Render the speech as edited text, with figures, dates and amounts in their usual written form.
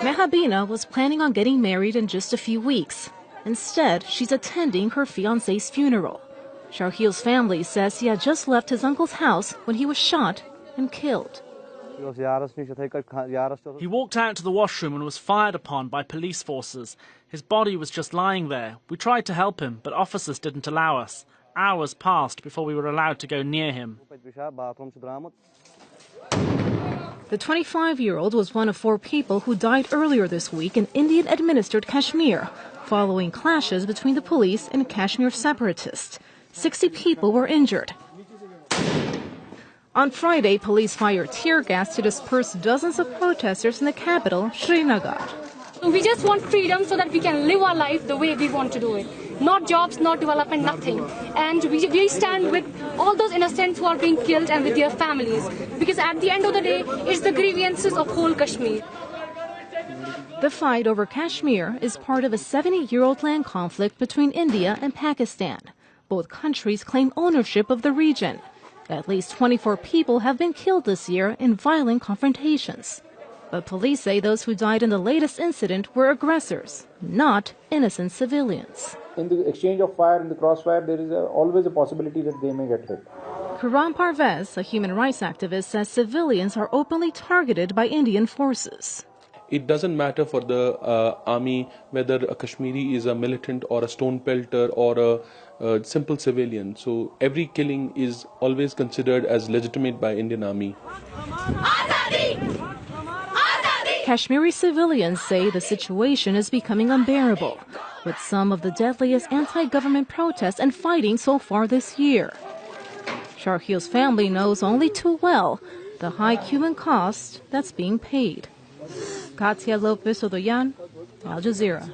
Mehabina was planning on getting married in just a few weeks. Instead, she's attending her fiancé's funeral. Sharhil's family says he had just left his uncle's house when he was shot and killed. He walked out to the washroom and was fired upon by police forces. His body was just lying there. We tried to help him, but officers didn't allow us. Hours passed before we were allowed to go near him. The 25-year-old was one of 4 people who died earlier this week in Indian-administered Kashmir, following clashes between the police and Kashmir separatists. 60 people were injured. On Friday, police fired tear gas to disperse dozens of protesters in the capital, Srinagar. We just want freedom so that we can live our life the way we want to do it. Not jobs, not development, nothing. And we stand with all those innocents who are being killed and with their families. Because at the end of the day, it's the grievances of whole Kashmir. The fight over Kashmir is part of a 70-year-old land conflict between India and Pakistan. Both countries claim ownership of the region. At least 24 people have been killed this year in violent confrontations. But police say those who died in the latest incident were aggressors, not innocent civilians. In the exchange of fire, in the crossfire, there is always a possibility that they may get hit. Karan Parvez, a human rights activist, says civilians are openly targeted by Indian forces. It doesn't matter for the army whether a Kashmiri is a militant or a stone pelter or a simple civilian. So every killing is always considered as legitimate by Indian army. Kashmiri civilians say the situation is becoming unbearable, with some of the deadliest anti-government protests and fighting so far this year. Sharhil's family knows only too well the high human cost that's being paid. Katia Lopez Odoyan, Aljazeera.